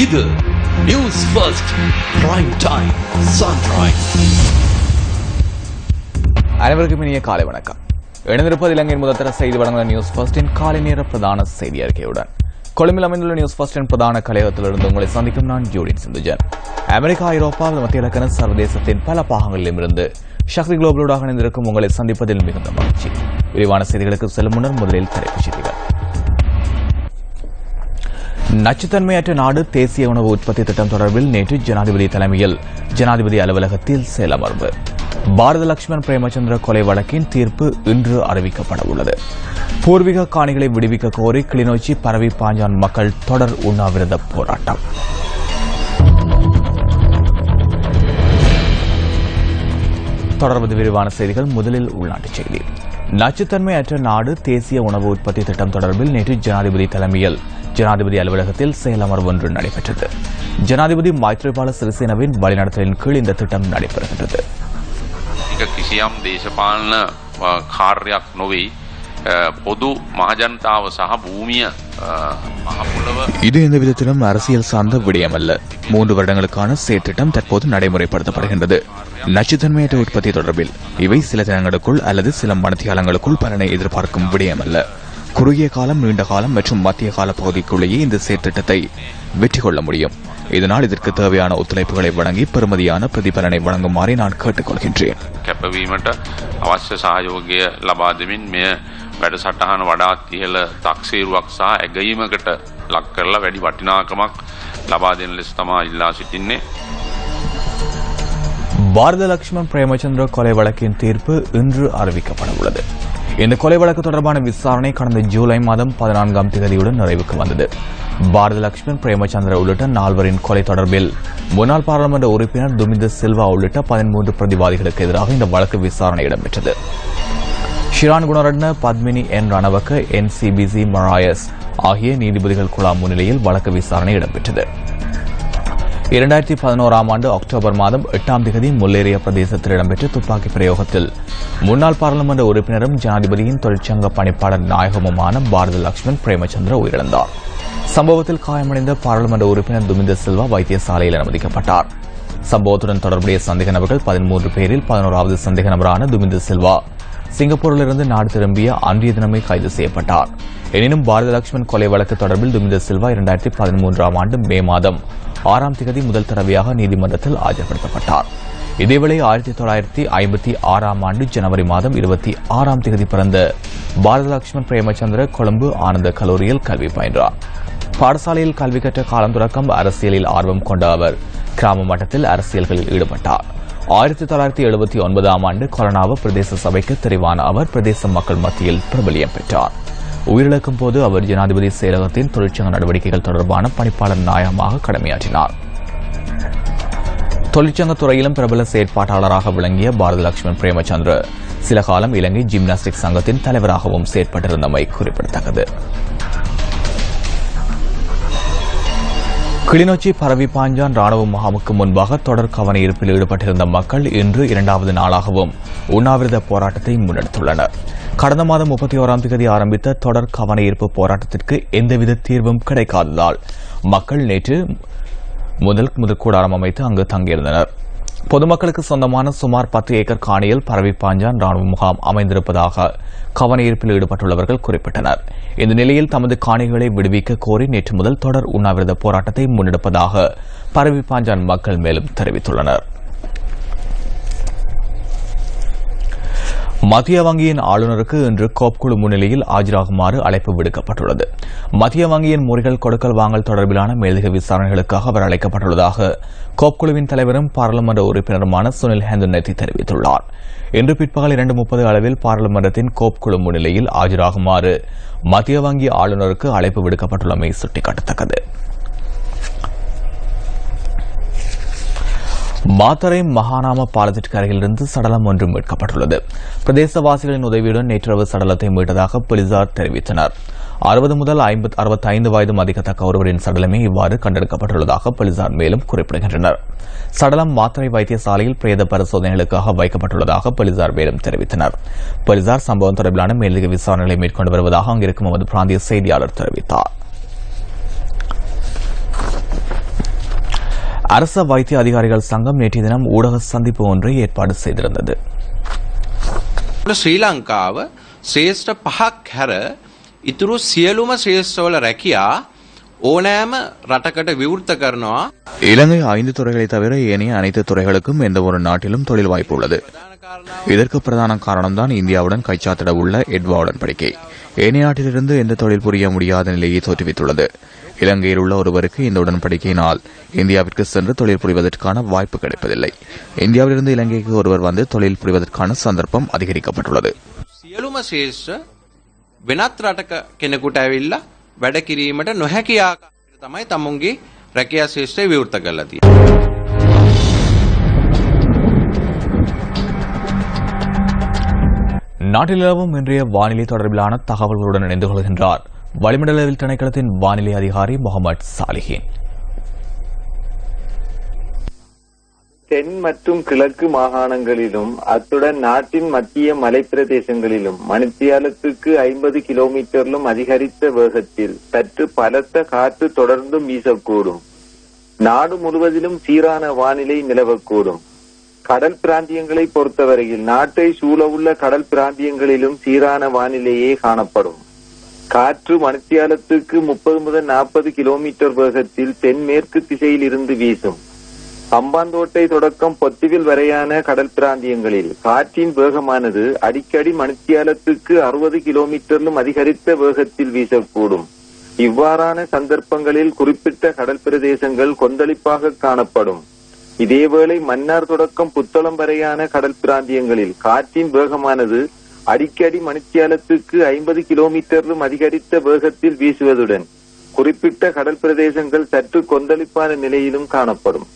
இது news first prime time sunrise. அனைவருக்கும் இனிய காலை வணக்கம். இணைந்திருப்பது இலங்கையின் முதல்தர செய்தி வழங்குகிற நியூஸ் ஃபர்ஸ்டின் காலை நேர பிரதான செய்தி அறிக்கையுடன் கொழும்பில் அமைந்துள்ள நியூஸ் ஃபர்ஸ்டின் பிரதான கலையகத்திலிருந்து உங்களை சந்திக்கும் நான் ஜோடின் சிந்துஜன். அமெரிக்கா, ஐரோப்பா, மத்திய கிழக்கு சர்வதேசத்தின் பல பாகங்களிலும் இருந்து சக்தி குளோபலோடாக இணைந்திருக்கும் உங்களை சந்திப்பதில் மிகுந்த மகிழ்ச்சி. விரிவான செய்திகளுக்கு செல்லும் முன்னர் முதலில் தலைப்புச் செய்திகள். நச்சுத்தன்மையற்ற நாடு தேசிய உணவு உற்பத்தி திட்டம் தொடர்பில் நேற்று ஜனாதிபதி தலைமையில் ஜனாதிபதி அலுவலகத்தில் செயலமர்வு. பாரத லட்சுமண் பிரேமச்சந்திர கொலை வழக்கின் தீர்ப்பு இன்று அறிவிக்கப்பட உள்ளது. பூர்வீக காணிகளை விடுவிக்க கோரி கிளிநொச்சி பரவி பாஞ்சான் மக்கள் தொடர் உண்ணாவிரத போராட்டம். தொடர்வது விரிவான செய்திகள். முதலில் உள்நாட்டுச் செய்தி. நச்சுத்தன்மையற்ற நாடு தேசிய உணவு உற்பத்தி திட்டம் தொடர்பில் நேற்று ஜனாதிபதி தலைமையில் ஜனாதிபதி அலுவலகத்தில் செயலமர்வு ஒன்று நடைபெற்றது. ஜனாதிபதி மைத்ரிபால சிறிசேனவின் வழிநடத்தலின் கீழ் இந்த திட்டம் நடைபெறுகிறது. කිසියම් දේශපාලන කාර්යයක් නොවේ. பொது மகஜனතාව සහ භූමිය මහපොළව இது எந்த விதத்திலும் அரசியல் சார்ந்த விடயமல்ல. 3 வருடங்களுக்கான செயற்திட்டம் தற்போது நடைமுறைப்படுத்தப்படுகின்றது. நச்சுத்தன்மையற்ற உற்பத்தி தொடர்பில் இவை சில தினங்களுக்குள் அல்லது சில மணித்தியாலங்களுக்குள் பலனை எதிர்பார்க்கும் விடயமல்ல. குறுகிய காலம், நீண்ட காலம் மற்றும் மத்திய கால பகுதிக்குள்ளேயே இந்த செயற்திட்டத்தை வெற்றி கொள்ள முடியும். இதனால் இதற்கு தேவையான ஒத்துழைப்புகளை வழங்கி பெறுமதியான பிரதிபலனை வழங்குமாறு நான் கேட்டுக் கொள்கின்றேன். කැපවීමට අවශ්‍ය සහයෝගය ලබා දෙමින් මෙය වැඩසටහන වඩාත් ඉහළ තක්සේරුවක් සහ ඇගයීමකට ලක් කරලා වැඩි වටිනාකමක් ලබා දෙන ලෙස තමයි ඉල්ලා සිටින්නේ. பாரத லட்சுமண் பிரேமச்சந்திர கொலை வழக்கின் தீர்ப்பு இன்று அறிவிக்கப்பட உள்ளது. இந்த கொலை வழக்கு தொடர்பான விசாரணை கடந்த ஜூலை மாதம் 14ஆம் தேதியுடன் நிறைவுக்கு வந்தது. பாரத லட்சுமண் பிரேமச்சந்திர உள்ளிட்ட 4வரின் கொலை தொடர்பில் முன்னாள் பாராளுமன்ற உறுப்பினர் துமிந்த சில்வா உள்ளிட்ட 13 பிரதிவாதிகளுக்கு எதிராக இந்த வழக்கு விசாரணை இடம்பெற்றது. ஷிரான் குணரட்ன, பத்மினி என் ரணவக்க, NCBC மராயஸ் ஆகிய நீதிபதிகள் குழாம் முன்னிலையில் வழக்கு விசாரணை இடம்பெற்றது. 2011ஆம் ஆண்டு அக்டோபர் மாதம் 8ஆம் தேதி முல்லேரிய பிரதேசத்தில் இடம்பெற்ற துப்பாக்கி பிரயோகத்தில் முன்னாள் பாராளுமன்ற உறுப்பினரும் ஜனாதிபதியின் தொழிற்சங்க பணிப்பாளர் நாயகமுமான பாரத லட்சுமண் பிரேமச்சந்திர உயிரிழந்தார். சம்பவத்தில் காயமடைந்த பாராளுமன்ற உறுப்பினர் துமிந்த சில்வா வைத்தியசாலையில் அனுமதிக்கப்பட்டார். சம்பவத்துடன் தொடர்புடைய சந்தேக நபர்கள் 13 பேரில் 11வது சந்தேக நபரான துமிந்த சில்வா சிங்கப்பூரிலிருந்து நாடு திரும்பிய அன்றைய தினமே கைது செய்யப்பட்டார். எனினும் பாரத லட்சுமண் கொலை வழக்கு தொடர்பில் துமிந்த சில்வா 2013ஆம் ஆண்டு மே மாதம் 6ஆம் தேதி முதல் தடவையாக நீதிமன்றத்தில் ஆஜர்படுத்தப்பட்டார். இதேவேளை 1956ஆம் ஆண்டு ஜனவரி மாதம் 26ஆம் தேதி பிறந்த பாரத லட்சுமண் பிரேமச்சந்திர கொழும்பு ஆனந்த கல்லூரியில் கல்வி பயின்றார். பாடசாலையில் கல்வி கற்ற காலம் தொடக்கம் அரசியலில் ஆர்வம் கொண்ட அவர் கிராம மட்டத்தில் அரசியல்களில் ஈடுபட்டார். 1979ஆம் ஆண்டு கொலனாவ பிரதேச சபைக்கு தெரிவான அவர் பிரதேச மக்கள் மத்தியில் பிரபலியம் பெற்றார். உயிரிழக்கும் போது அவர் ஜனாதிபதி செயலகத்தின் தொழிற்சங்க நடவடிக்கைகள் தொடர்பான பணிப்பாளர் நாயகமாக கடமையாற்றினார். தொழிற்சங்க துறையிலும் பிரபல செயற்பாட்டாளராக விளங்கிய பாரத லட்சுமண் பிரேமச்சந்திர சில காலம் இலங்கை ஜிம்னாஸ்டிக் சங்கத்தின் தலைவராகவும் செயற்பட்டிருந்தமை குறிப்பிடத்தக்கது. கிளிநொச்சி பரவி பாஞ்சான் ராணுவ முகாமுக்கு முன்பாக தொடர் கவனஈர்ப்பில் ஈடுபட்டிருந்த மக்கள் இன்று 2வது நாளாகவும் உண்ணாவிரத போராட்டத்தை முன்னெடுத்துள்ளனர். கடந்த மாதம் 31ஆம் தேதி ஆரம்பித்த தொடர் கவனஈர்ப்பு போராட்டத்திற்கு எந்தவித தீர்வும் கிடைக்காததால் மக்கள் நேற்று முதல் கூடாரம் அமைத்து அங்கு தங்கியிருந்தனர். பொதுமக்களுக்கு சொந்தமான சுமார் 10 ஏக்கர் காணியில் பரவி பாஞ்சான் ராணுவ முகாம் அமைந்திருப்பதாக கவனஈர்ப்பில் ஈடுபட்டுள்ளவர்கள் குறிப்பிட்டனர். இந்த நிலையில் தமது காணிகளை விடுவிக்க கோரி நேற்று முதல் தொடர் உண்ணாவிரத போராட்டத்தை முன்னெடுப்பதாக பரவி பாஞ்சான் மக்கள் மேலும் தெரிவித்துள்ளனர். மத்திய வங்கியின் ஆளுநருக்கு இன்று கோப் குழு முன்னிலையில் ஆஜராகுமாறு அழைப்பு விடுக்கப்பட்டுள்ளது. மத்திய வங்கியின் முறைகள் கொடுக்கல் வாங்கல் தொடர்பிலான மேலதிக விசாரணைகளுக்காக அவர் அழைக்கப்பட்டுள்ளதாக கோப் குழுவின் தலைவரும் பாராளுமன்ற உறுப்பினருமான சுனில் ஹேந்துநெத்தி தெரிவித்துள்ளார். இன்று பிற்பகல் 2:30 அளவில் பாராளுமன்றத்தின் கோப் குழு முன்னிலையில் ஆஜராகுமாறு மத்திய வங்கி ஆளுநருக்கு அழைப்பு விடுக்கப்பட்டுள்ளமை சுட்டிக்காட்டத்தக்கது. மாத்தறை மகாநாம பாலத்திற்கு அருகிலிருந்து சடலம் ஒன்று மீட்கப்பட்டுள்ளது. பிரதேசவாசிகளின் உதவியுடன் நேற்றிரவு சடலத்தை மீட்டதாக போலீசார் தெரிவித்தனர். 60 முதல் 65 வயது மதிக்கத்தக்க ஒருவரின் சடலமே இவ்வாறு கண்டெடுக்கப்பட்டுள்ளதாக போலீசார் மேலும் குறிப்பிடுகின்றனர். சடலம் மாத்தறை வைத்தியசாலையில் பிரேத பரிசோதனைகளுக்காக வைக்கப்பட்டுள்ளதாக போலீசார் மேலும் தெரிவித்தனர். போலீசார் சம்பவம் தொடர்பிலான மேலதிக விசாரணைகளை மேற்கொண்டு வருவதாக அங்கிருக்கும் எமது பிராந்திய செய்தியாளர் தெரிவித்தார். அரச வைத்திய அதிகாரிகள் சங்கம் நேற்றைய தினம் ஊடக சந்திப்பு ஒன்றை ஏற்பாடு செய்திருந்தது. ශ්‍රී ලංකාව ශ්‍රේෂ්ඨ පහක් හැර ඉතුරු සියලුම ශ්‍රේෂ්ඨවල රැකියා ඕනෑම රටකට විවෘත කරනවා. இலங்கை 5 துறைகளை தவிர ஏனைய அனைத்து துறைகளுக்கும் எந்த ஒரு நாட்டிலும் தொழில் வாய்ப்பு உள்ளது. இதற்கு பிரதான காரணம்தான் இந்தியாவுடன் கைச்சாத்திட உள்ள எட்வா உடன்படிக்கை. ஏனைய நாட்டிலிருந்து எந்த தொழில் புரிய முடியாத நிலையை தோற்றுவித்துள்ளது. இலங்கையில் உள்ள ஒருவருக்கு இந்த உடன்படிக்கையினால் இந்தியாவிற்கு சென்று தொழில் புரிவதற்கான வாய்ப்பு கிடைப்பதில்லை. இந்தியாவிலிருந்து இலங்கைக்கு ஒருவர் வந்து தொழில் புரிவதற்கான சந்தர்ப்பம் அதிகரிக்கப்பட்டுள்ளது. සියලුම ශ්‍රේෂ්ඨ වෙනත් රටක කෙනෙකුට ඇවිල්ලා වැඩ කිරීමට නොහැකි ආකාරයට තමයි තමුන්ගේ රැකියා ශ්‍රේෂ්ඨය විවෘත කරලා තියෙන්නේ. நாட்டில் நிலவும் இன்றைய வானிலை தொடர்பிலான தகவல்களுடன் இணைந்து கொள்கின்றார் வளிமண்டலவியல் திணைக்களத்தின் வானிலை அதிகாரி முகமது சாலிஹின். தென் மற்றும் கிழக்கு மாகாணங்களிலும் அத்துடன் நாட்டின் மத்திய மலைப்பிரதேசங்களிலும் மணித்தியாலத்துக்கு 50 கிலோமீட்டரிலும் அதிகரித்த வேகத்தில் சற்று பலத்த காற்று தொடர்ந்தும் வீசக்கூடும். நாடு முழுவதிலும் சீரான வானிலை நிலவக்கூடும். கடல் பிராந்தியங்களை பொறுத்தவரையில் நாட்டை சூழவுள்ள கடல் பிராந்தியங்களிலும் சீரான வானிலையே காணப்படும். காற்று மணித்தியாலத்துக்கு 30 முதல் 40 கிலோமீட்டர் வேகத்தில் தென்மேற்கு திசையில் இருந்து வீசும். ஹம்பாந்தோட்டை தொடக்கம் பொத்துவில் வரையான கடல் பிராந்தியங்களில் காற்றின் வேகமானது அடிக்கடி மணித்தியாலத்துக்கு 60 கிலோமீட்டரிலும் அதிகரித்த வேகத்தில் வீசக்கூடும். இவ்வாறான சந்தர்ப்பங்களில் குறிப்பிட்ட கடல் பிரதேசங்கள் கொந்தளிப்பாக காணப்படும். இதேவேளை மன்னார் தொடக்கம் புத்தளம் வரையான கடல் பிராந்தியங்களில் காற்றின் வேகமானது அடிக்கடி மணித்தியாலத்துக்கு 50 கிலோமீட்டரிலும் அதிகரித்த வேகத்தில் வீசுவதுடன் குறிப்பிட்ட கடல் பிரதேசங்கள் சற்று கொந்தளிப்பான நிலையிலும் காணப்படும்.